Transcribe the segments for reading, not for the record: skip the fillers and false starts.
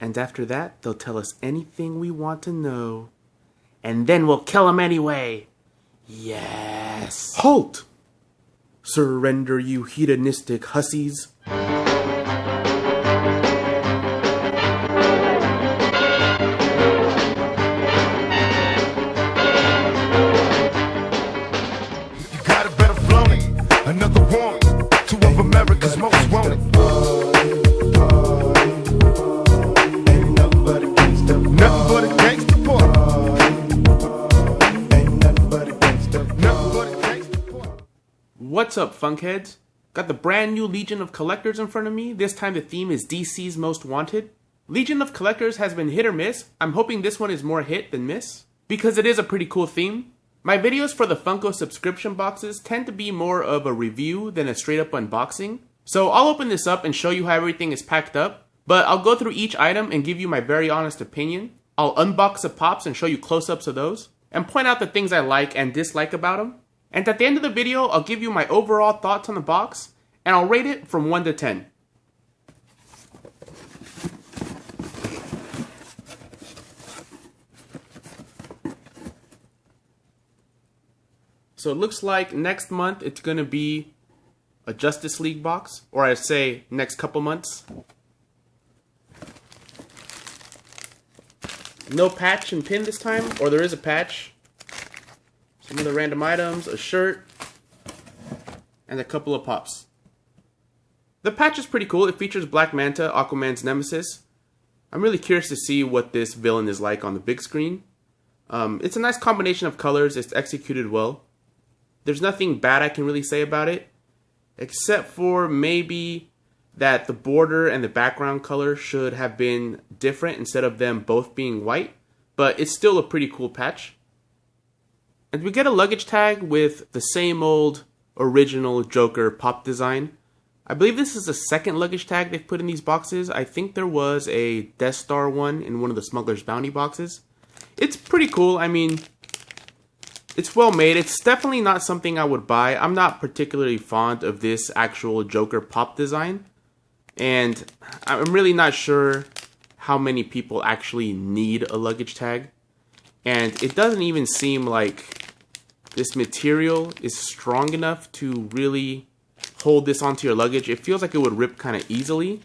And after that, they'll tell us anything we want to know. And then we'll kill them anyway. Yes. Halt! Surrender, you hedonistic hussies. Another one, two of America's most wanted. Ain't nothing but a gangster. Nothing but a gangster boy. Ain't nothing but a gangster. Nothing but a gangster boy. What's up, Funkheads? Got the brand new Legion of Collectors in front of me. This time the theme is DC's Most Wanted. Legion of Collectors has been hit or miss. I'm hoping this one is more hit than miss, because it is a pretty cool theme. My videos for the Funko subscription boxes tend to be more of a review than a straight up unboxing. So I'll open this up and show you how everything is packed up, but I'll go through each item and give you my very honest opinion. I'll unbox the pops and show you close-ups of those, and point out the things I like and dislike about them. And at the end of the video, I'll give you my overall thoughts on the box, and I'll rate it from 1 to 10. So it looks like next month it's going to be a Justice League box, or I say next couple months. No patch and pin this time, or there is a patch. Some of the random items, a shirt, and a couple of pops. The patch is pretty cool. It features Black Manta, Aquaman's nemesis. I'm really curious to see what this villain is like on the big screen. It's a nice combination of colors. It's executed well. There's nothing bad I can really say about it, except for maybe that the border and the background color should have been different instead of them both being white, but it's still a pretty cool patch. And we get a luggage tag with the same old original Joker pop design. I believe this is the second luggage tag they've put in these boxes. I think there was a Death Star one in one of the Smuggler's Bounty boxes. It's pretty cool. I mean, it's well made. It's definitely not something I would buy. I'm not particularly fond of this actual Joker pop design. And I'm really not sure how many people actually need a luggage tag. And it doesn't even seem like this material is strong enough to really hold this onto your luggage. It feels like it would rip kind of easily.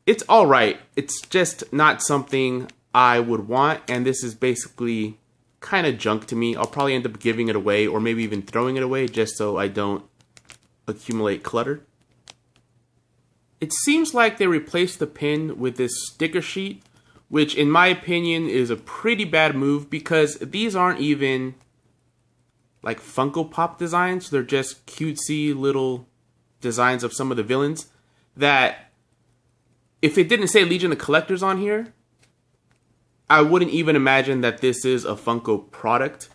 It's alright. It's just not something I would want. And this is basically kind of junk to me. I'll probably end up giving it away, or maybe even throwing it away, just so I don't accumulate clutter. It seems like they replaced the pin with this sticker sheet, which in my opinion is a pretty bad move, because these aren't even like Funko Pop designs. They're just cutesy little designs of some of the villains that, if it didn't say Legion of Collectors on here, I wouldn't even imagine that this is a Funko product.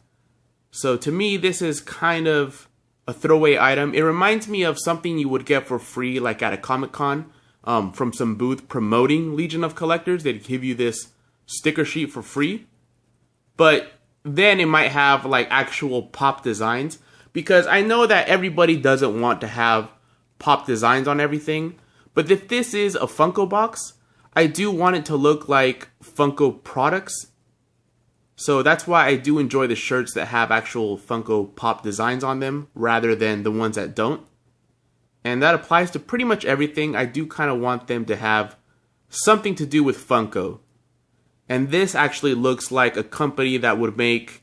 So to me, this is kind of a throwaway item. It reminds me of something you would get for free, like at a Comic-Con, from some booth promoting Legion of Collectors. They'd give you this sticker sheet for free. But then it might have like actual pop designs, because I know that everybody doesn't want to have pop designs on everything. But if this is a Funko box, I do want it to look like Funko products. So that's why I do enjoy the shirts that have actual Funko Pop designs on them, rather than the ones that don't. And that applies to pretty much everything. I do kind of want them to have something to do with Funko. And this actually looks like a company that would make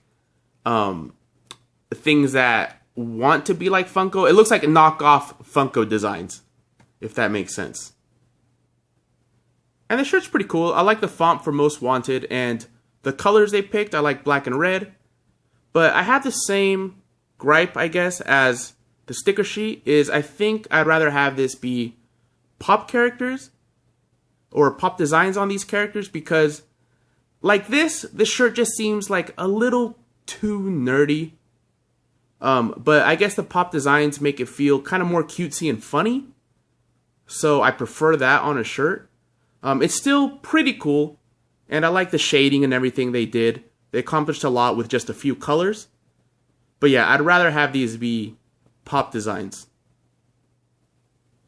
things that want to be like Funko. It looks like knockoff Funko designs, if that makes sense. And the shirt's pretty cool. I like the font for Most Wanted, and the colors they picked, I like black and red. But I have the same gripe, I guess, as the sticker sheet, is I think I'd rather have this be pop characters or pop designs on these characters, because like this shirt just seems like a little too nerdy. But I guess the pop designs make it feel kind of more cutesy and funny. So I prefer that on a shirt. It's still pretty cool, and I like the shading and everything they did. They accomplished a lot with just a few colors. But yeah, I'd rather have these be pop designs.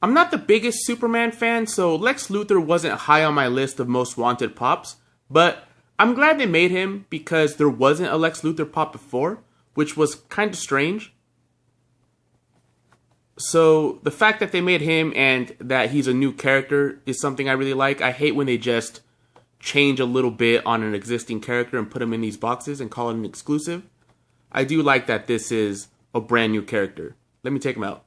I'm not the biggest Superman fan, so Lex Luthor wasn't high on my list of most wanted pops, but I'm glad they made him because there wasn't a Lex Luthor pop before, which was kind of strange. So the fact that they made him and that he's a new character is something I really like. I hate when they just change a little bit on an existing character and put him in these boxes and call it an exclusive. I do like that this is a brand new character. Let me take him out.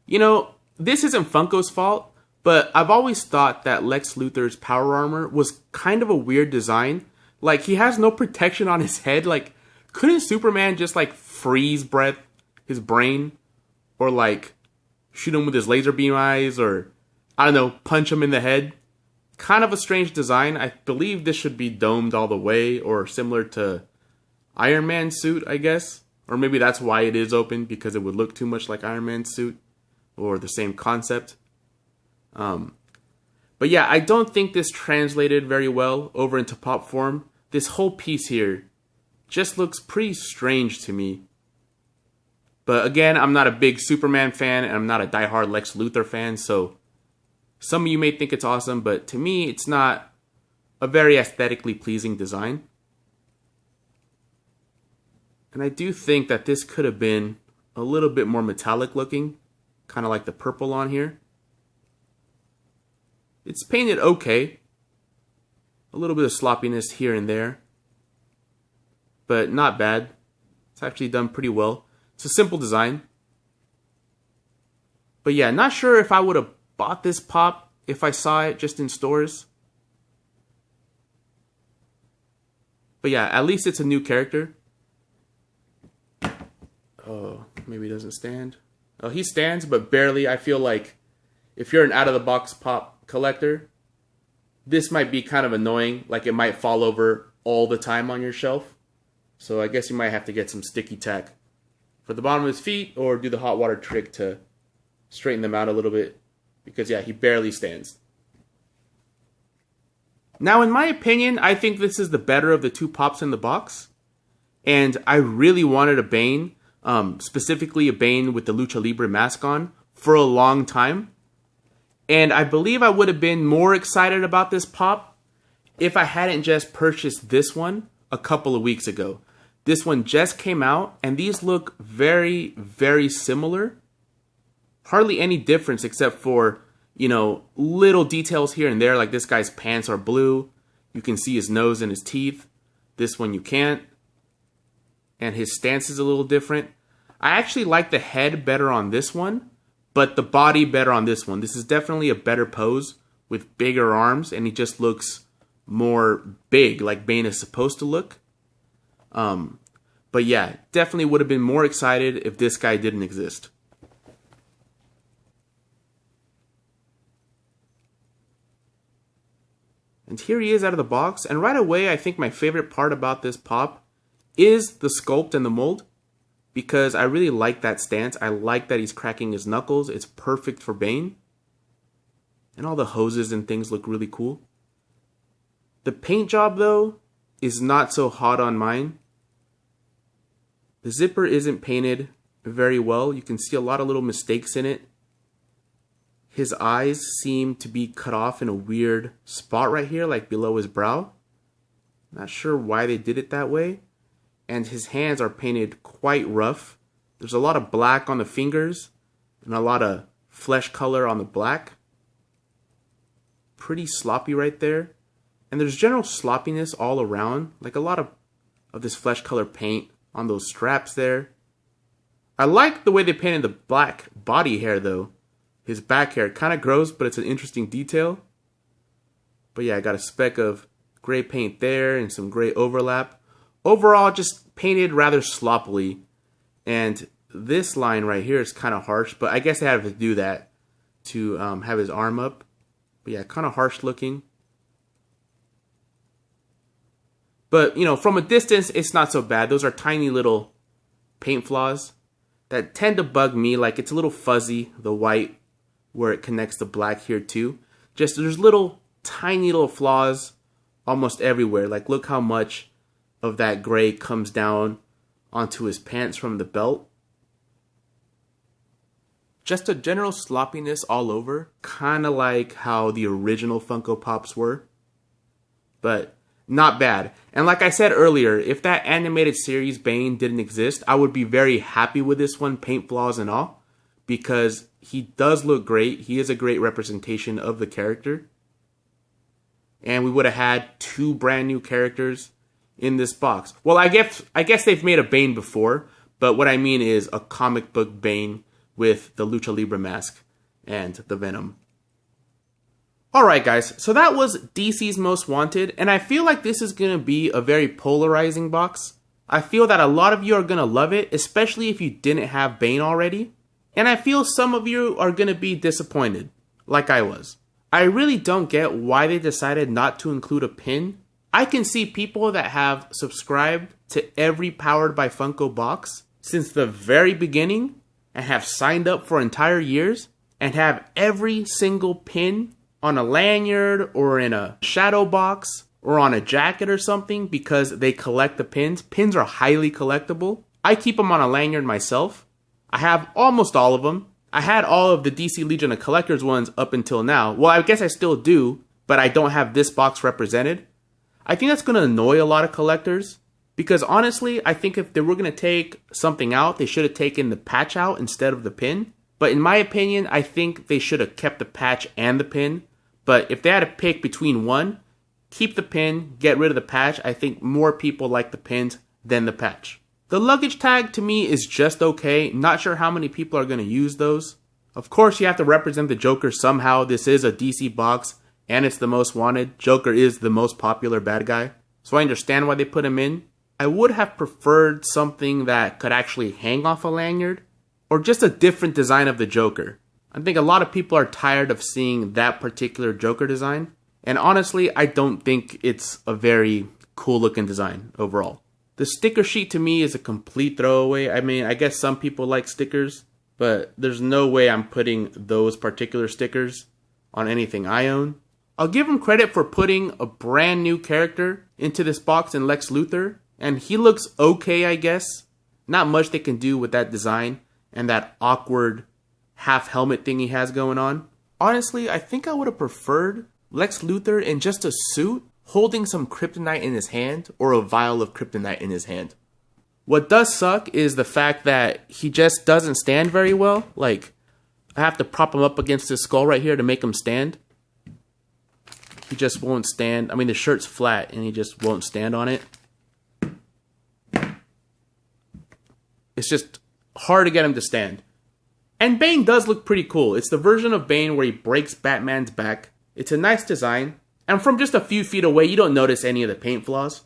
You know, this isn't Funko's fault, but I've always thought that Lex Luthor's power armor was kind of a weird design. Like, he has no protection on his head. Like, couldn't Superman just, like, freeze breath his brain? Or, like, shoot him with his laser beam eyes? Or, I don't know, punch him in the head? Kind of a strange design. I believe this should be domed all the way, or similar to Iron Man's suit, I guess. Or maybe that's why it is open, because it would look too much like Iron Man's suit. Or the same concept. But yeah, I don't think this translated very well over into pop form. This whole piece here just looks pretty strange to me. But again, I'm not a big Superman fan, and I'm not a diehard Lex Luthor fan, so some of you may think it's awesome, but to me, it's not a very aesthetically pleasing design. And I do think that this could have been a little bit more metallic looking, kind of like the purple on here. It's painted okay. A little bit of sloppiness here and there, but not bad. It's actually done pretty well. It's a simple design. But yeah, not sure if I would have bought this pop if I saw it just in stores. But yeah, at least it's a new character. Oh, maybe he doesn't stand. Oh, he stands, but barely. I feel like if you're an out-of-the-box pop collector, this might be kind of annoying. Like, it might fall over all the time on your shelf. So I guess you might have to get some sticky tack for the bottom of his feet, or do the hot water trick to straighten them out a little bit. Because, yeah, he barely stands. Now, in my opinion, I think this is the better of the two pops in the box. And I really wanted a Bane, specifically a Bane with the Lucha Libre mask on, for a long time. And I believe I would have been more excited about this pop if I hadn't just purchased this one a couple of weeks ago. This one just came out, and these look very, very similar. Hardly any difference except for, you know, little details here and there, like this guy's pants are blue. You can see his nose and his teeth. This one you can't. And his stance is a little different. I actually like the head better on this one, but the body better on this one. This is definitely a better pose with bigger arms, and he just looks more big, like Bane is supposed to look. But yeah, definitely would have been more excited if this guy didn't exist. And here he is out of the box, and right away I think my favorite part about this pop is the sculpt and the mold, because I really like that stance. I like that he's cracking his knuckles. It's perfect for Bane. And all the hoses and things look really cool. The paint job, though, is not so hot on mine. The zipper isn't painted very well. You can see a lot of little mistakes in it. His eyes seem to be cut off in a weird spot right here, like below his brow. Not sure why they did it that way. And his hands are painted quite rough. There's a lot of black on the fingers and a lot of flesh color on the black. Pretty sloppy right there. And there's general sloppiness all around, like a lot of this flesh color paint on those straps there. I like the way they painted the black body hair though. His back hair, kind of gross, but it's an interesting detail. But yeah, I got a speck of gray paint there and some gray overlap. Overall, just painted rather sloppily. And this line right here is kind of harsh, but I guess I had to do that to have his arm up. But yeah, kind of harsh looking. But, you know, from a distance, it's not so bad. Those are tiny little paint flaws that tend to bug me. Like, it's a little fuzzy, the white, where it connects the black here too. Just, there's little, tiny little flaws almost everywhere. Like, look how much of that gray comes down onto his pants from the belt. Just a general sloppiness all over, kind of like how the original Funko Pops were. But not bad. And like I said earlier, if that animated series Bane didn't exist, I would be very happy with this one, paint flaws and all, because he does look great. He is a great representation of the character. And we would have had 2 brand new characters in this box. Well, I guess they've made a Bane before, but what I mean is a comic book Bane with the Lucha Libre mask and the Venom. Alright guys, so that was DC's Most Wanted, and I feel like this is going to be a very polarizing box. I feel that a lot of you are going to love it, especially if you didn't have Bane already. And I feel some of you are going to be disappointed, like I was. I really don't get why they decided not to include a pin. I can see people that have subscribed to every Powered by Funko box since the very beginning and have signed up for entire years and have every single pin on a lanyard or in a shadow box or on a jacket or something because they collect the pins. Pins are highly collectible. I keep them on a lanyard myself. I have almost all of them. I had all of the DC Legion of Collectors ones up until now. Well, I guess I still do, but I don't have this box represented. I think that's going to annoy a lot of collectors because honestly, I think if they were going to take something out, they should have taken the patch out instead of the pin. But in my opinion, I think they should have kept the patch and the pin. But if they had to pick between one, keep the pin, get rid of the patch. I think more people like the pins than the patch. The luggage tag to me is just okay. Not sure how many people are going to use those. Of course, you have to represent the Joker somehow. This is a DC box and it's the Most Wanted. Joker is the most popular bad guy. So I understand why they put him in. I would have preferred something that could actually hang off a lanyard or just a different design of the Joker. I think a lot of people are tired of seeing that particular Joker design. And honestly, I don't think it's a very cool looking design overall. The sticker sheet to me is a complete throwaway. I mean, I guess some people like stickers, but there's no way I'm putting those particular stickers on anything I own. I'll give them credit for putting a brand new character into this box in Lex Luthor, and he looks okay, I guess. Not much they can do with that design and that awkward half helmet thing he has going on. Honestly, I think I would have preferred Lex Luthor in just a suit holding some kryptonite in his hand or a vial of kryptonite in his hand. What does suck is the fact that he just doesn't stand very well. Like, I have to prop him up against his skull right here to make him stand. He just won't stand. I mean, the shirt's flat and he just won't stand on it. It's just hard to get him to stand. And Bane does look pretty cool. It's the version of Bane where he breaks Batman's back. It's a nice design. And from just a few feet away, you don't notice any of the paint flaws.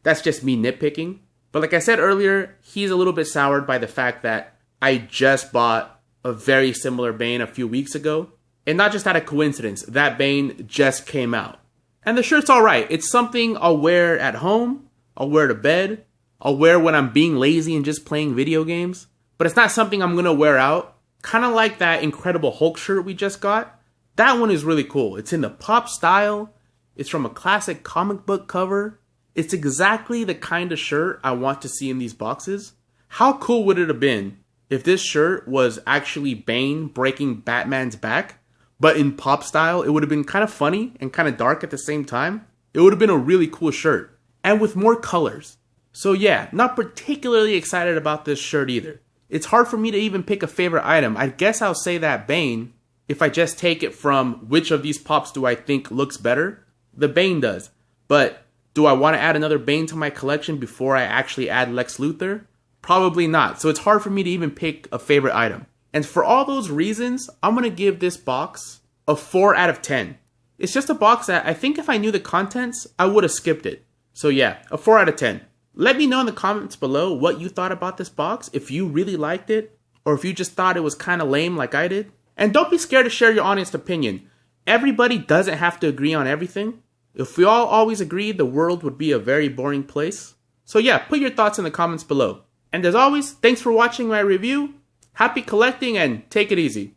That's just me nitpicking. But like I said earlier, he's a little bit soured by the fact that I just bought a very similar Bane a few weeks ago. And not just out of coincidence, that Bane just came out. And the shirt's alright. It's something I'll wear at home. I'll wear to bed. I'll wear when I'm being lazy and just playing video games. But it's not something I'm going to wear out. Kind of like that Incredible Hulk shirt we just got. That one is really cool. It's in the pop style. It's from a classic comic book cover. It's exactly the kind of shirt I want to see in these boxes. How cool would it have been if this shirt was actually Bane breaking Batman's back, but in pop style? It would have been kind of funny and kind of dark at the same time. It would have been a really cool shirt, and with more colors. So yeah, not particularly excited about this shirt either. It's hard for me to even pick a favorite item. I guess I'll say that Bane, if I just take it from which of these pops do I think looks better, the Bane does. But do I want to add another Bane to my collection before I actually add Lex Luthor? Probably not. So it's hard for me to even pick a favorite item. And for all those reasons, I'm going to give this box a 4 out of 10. It's just a box that I think if I knew the contents, I would have skipped it. So yeah, a 4 out of 10. Let me know in the comments below what you thought about this box, if you really liked it, or if you just thought it was kind of lame like I did. And don't be scared to share your honest opinion. Everybody doesn't have to agree on everything. If we all always agreed, the world would be a very boring place. So yeah, put your thoughts in the comments below. And as always, thanks for watching my review. Happy collecting and take it easy.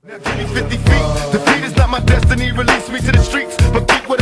Now give me 50 feet. Defeat is not my destiny. Release me to the streets, but keep what